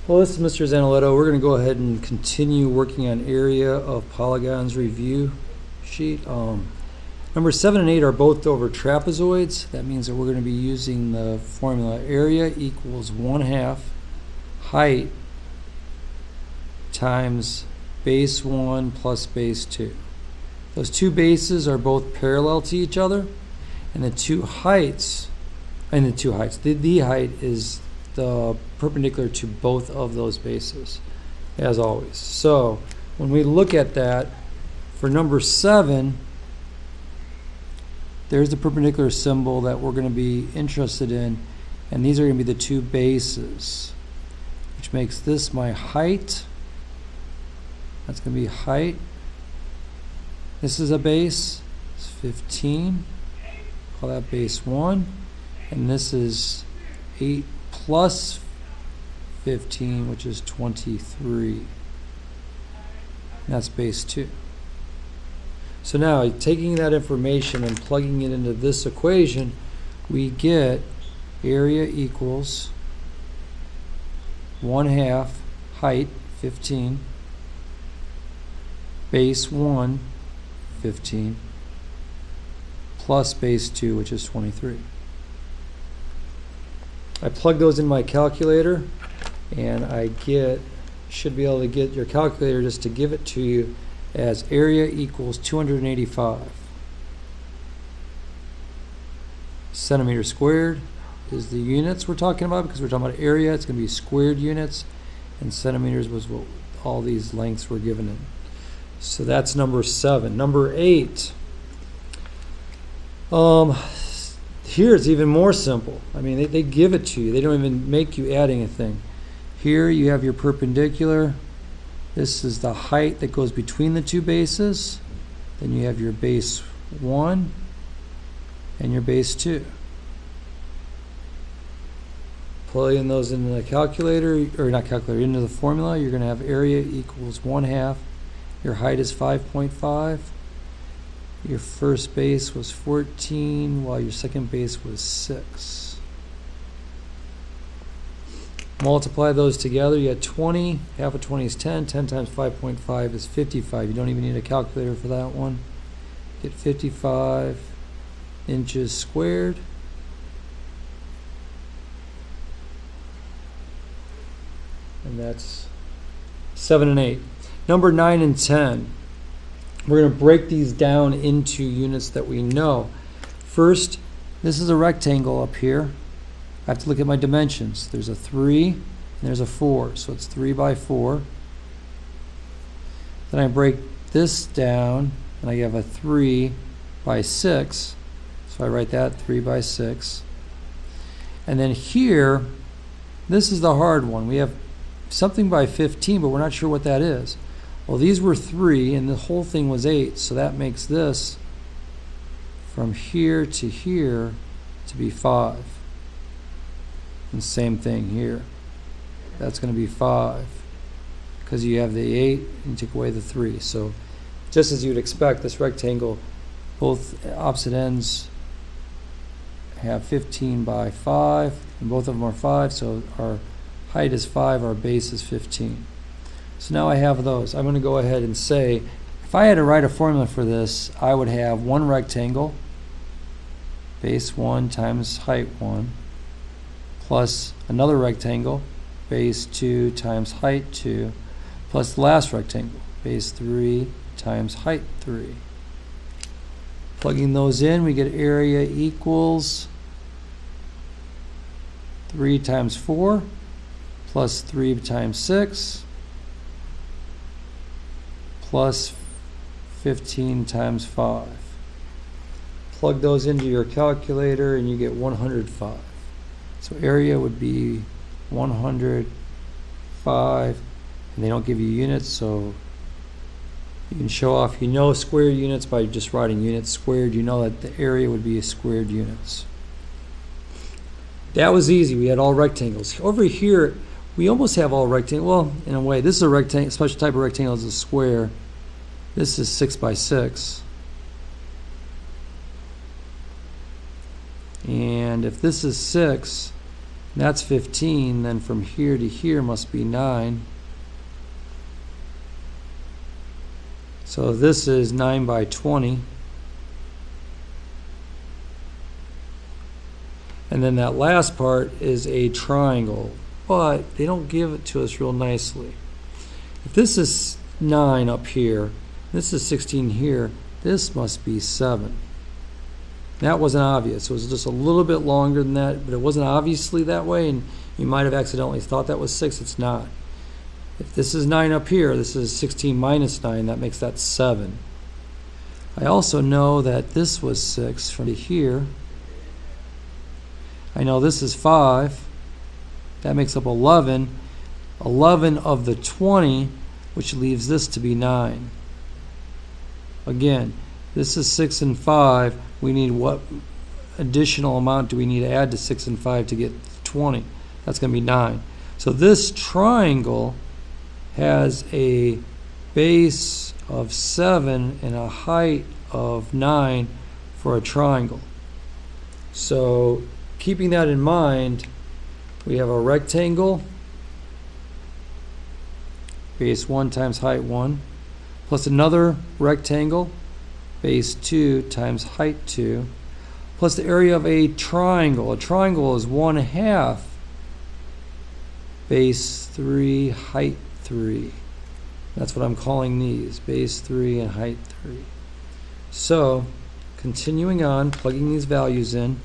Well, this is Mr. Zanaletto. We're going to go ahead and continue working on area of polygons review sheet. Number 7 and 8 are both over trapezoids. That means that we're going to be using the formula area equals 1/2 height times base 1 plus base 2. Those two bases are both parallel to each other, and the height is the perpendicular to both of those bases, as always. So when we look at that, for number 7, there's the perpendicular symbol that we're going to be interested in, and these are going to be the two bases, which makes this my height. That's going to be height. This is a base, it's 15, call that base 1, and this is 8 plus 15, which is 23. That's base 2. So now, taking that information and plugging it into this equation, we get area equals 1/2 height, 15, base 1, 15, plus base 2, which is 23. I plug those in my calculator, and I should be able to get your calculator just to give it to you as area equals 285. Centimeters squared is the units we're talking about, because we're talking about area. It's going to be squared units, and centimeters was what all these lengths were given in. So that's number 7. Number 8. Here it's even more simple. I mean, they give it to you. They don't even make you add anything. Here you have your perpendicular. This is the height that goes between the two bases. Then you have your base 1 and your base 2. Plugging those into the calculator, or not calculator, into the formula, you're going to have area equals 1/2. Your height is 5.5. Your first base was 14, while your second base was 6. Multiply those together, you get 20. Half of 20 is 10. 10 times 5.5 is 55. You don't even need a calculator for that one. Get 55 inches squared. And that's 7 and 8. Number 9 and 10. We're going to break these down into units that we know. First, this is a rectangle up here. I have to look at my dimensions. There's a 3 and there's a 4, so it's 3 by 4. Then I break this down and I have a 3 by 6, so I write that 3 by 6. And then here, this is the hard one. We have something by 15, but we're not sure what that is. Well, these were 3 and the whole thing was 8, so that makes this from here to here to be 5. And same thing here. That's going to be 5 because you have the 8 and you take away the 3. So just as you'd expect, this rectangle, both opposite ends have 15 by 5, and both of them are 5, so our height is 5, our base is 15. So now I have those. I'm going to go ahead and say, if I had to write a formula for this, I would have one rectangle, base 1 times height 1, plus another rectangle, base 2 times height 2, plus the last rectangle, base 3 times height 3. Plugging those in, we get area equals 3 times 4 plus 3 times 6 plus 15 times 5. Plug those into your calculator and you get 105. So area would be 105, and they don't give you units, so you can show off. You know square units by just writing units squared. You know that the area would be squared units. That was easy. We had all rectangles. Over here, we almost have all rectangles. Well, in a way, this is a rectangle. Special type of rectangle is a square. This is 6 by 6. And if this is 6, And that's 15. Then from here to here must be 9. So this is 9 by 20. And then that last part is a triangle, but they don't give it to us real nicely. If this is 9 up here, this is 16 here, this must be 7. That wasn't obvious. It was just a little bit longer than that, but it wasn't obviously that way, and you might have accidentally thought that was 6. It's not. If this is 9 up here, this is 16 minus 9. That makes that 7. I also know that this was 6 from here. I know this is 5. That makes up 11. 11 of the 20, which leaves this to be 9. Again, this is 6 and 5. We need what additional amount do we need to add to 6 and 5 to get 20? That's going to be 9. So this triangle has a base of 7 and a height of 9 for a triangle. So keeping that in mind, we have a rectangle, base 1 times height 1, plus another rectangle, base 2 times height 2, plus the area of a triangle. A triangle is 1/2 base 3, height 3. That's what I'm calling these, base 3 and height 3. So, continuing on, plugging these values in,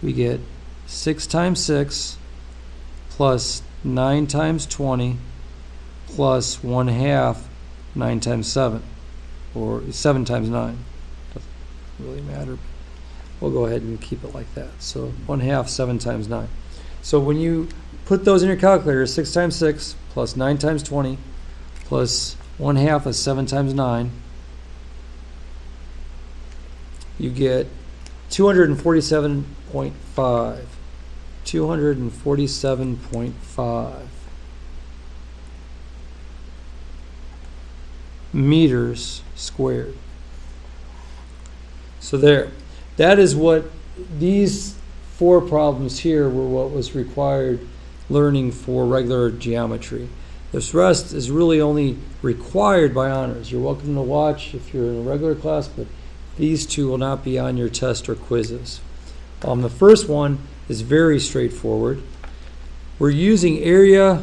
we get 6 times 6 plus 9 times 20 plus 1/2 9 times 7, or 7 times 9. Doesn't really matter. We'll go ahead and keep it like that. So 1/2 7 times 9. So when you put those in your calculator, 6 times 6 plus 9 times 20 plus 1/2 is 7 times 9, you get 247.5. 247.5 meters squared. So there. That is what these 4 problems here were what was required learning for regular geometry. This rest is really only required by honors. You're welcome to watch if you're in a regular class, but these 2 will not be on your test or quizzes. The first one is very straightforward. We're using area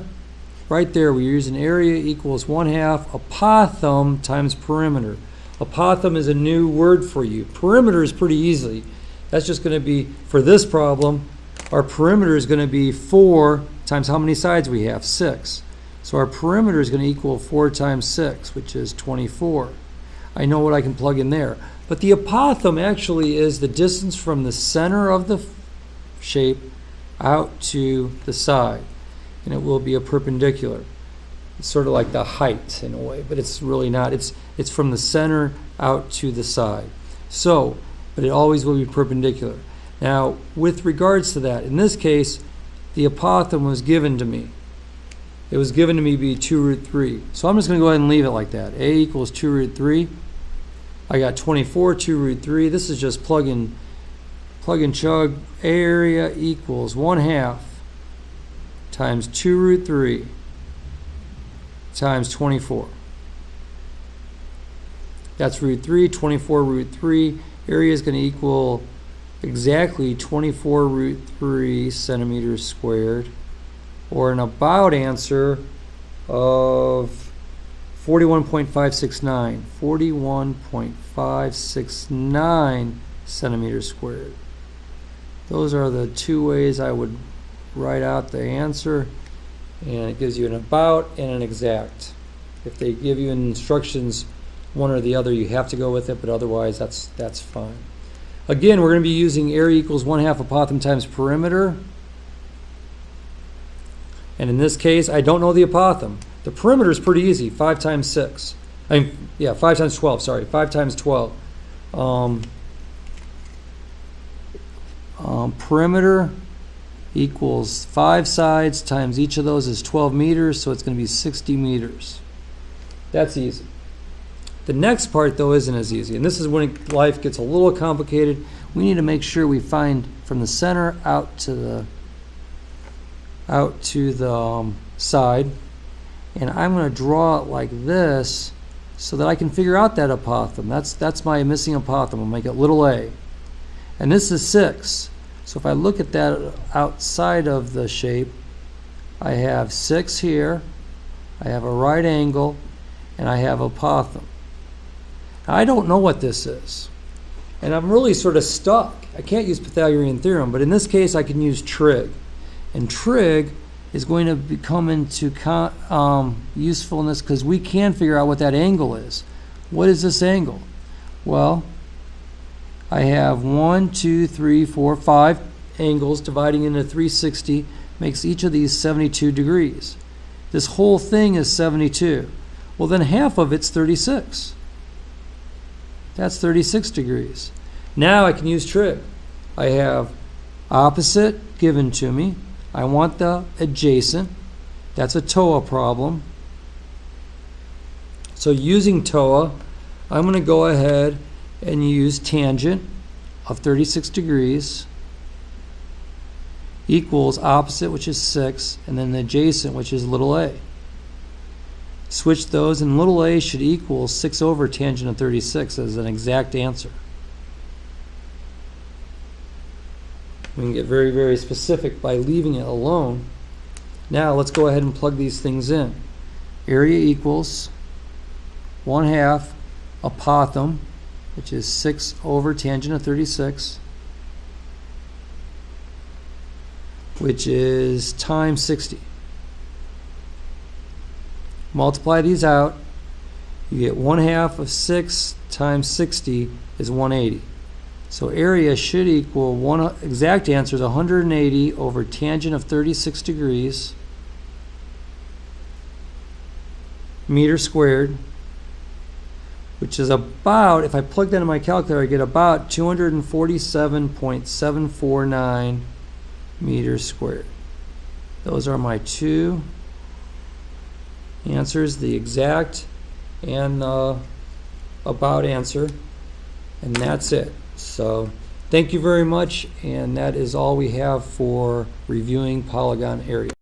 right there. We're using area equals 1/2 apothem times perimeter. Apothem is a new word for you. Perimeter is pretty easy. That's just going to be, for this problem, our perimeter is going to be 4 times how many sides we have? 6. So our perimeter is going to equal 4 times 6, which is 24. I know what I can plug in there. But the apothem actually is the distance from the center of the shape out to the side. And it will be a perpendicular. It's sort of like the height in a way, but it's really not. It's from the center out to the side. So, but it always will be perpendicular. Now, with regards to that, in this case, the apothem was given to me. It was given to me to be 2 root 3. So I'm just going to go ahead and leave it like that. A equals 2 root 3. I got 24, 2 root 3. This is just plug and chug. Area equals 1/2 times 2 root 3 times 24. That's root 3, 24 root 3. Area is going to equal exactly 24 root 3 centimeters squared, or an about answer of 41.569. 41.569 centimeters squared. Those are the 2 ways I would write out the answer, and it gives you an about and an exact. If they give you instructions one or the other, you have to go with it, but otherwise that's fine. Again, we're going to be using area equals 1/2 apothem times perimeter. And in this case, I don't know the apothem. The perimeter is pretty easy, 5 times 6. 5 times 12, sorry, 5 times 12. Perimeter equals 5 sides times each of those is 12 meters, so it's going to be 60 meters. That's easy. The next part, though, isn't as easy, and this is when life gets a little complicated. We need to make sure we find from the center out to out to the side, and I'm going to draw it like this so that I can figure out that apothem. That's my missing apothem. I'll make it little a. And this is 6. So if I look at that outside of the shape, I have 6 here, I have a right angle, and I have apothem. Now, I don't know what this is, and I'm really sort of stuck. I can't use Pythagorean theorem, but in this case I can use trig. And trig is going to come into usefulness because we can figure out what that angle is. What is this angle? Well, I have 1, 2, 3, 4, 5 angles dividing into 360, makes each of these 72 degrees. This whole thing is 72. Well, then half of it's 36. That's 36 degrees. Now I can use trig. I have opposite given to me. I want the adjacent. That's a TOA problem. So using TOA, I'm going to go ahead and use tangent of 36 degrees equals opposite, which is 6, and then the adjacent, which is little a. Switch those, and little a should equal 6 over tangent of 36 as an exact answer. We can get very, very specific by leaving it alone. Now let's go ahead and plug these things in. Area equals 1/2 apothem, which is 6 over tangent of 36, which is times 60. Multiply these out, you get 1/2 of 6 times 60 is 180. So area should equal, exact answer is 180 over tangent of 36 degrees meters squared, which is about, if I plug that in my calculator, I get about 247.749 meters squared. Those are my two answers, the exact and about answer, and that's it. So thank you very much, and that is all we have for reviewing polygon area.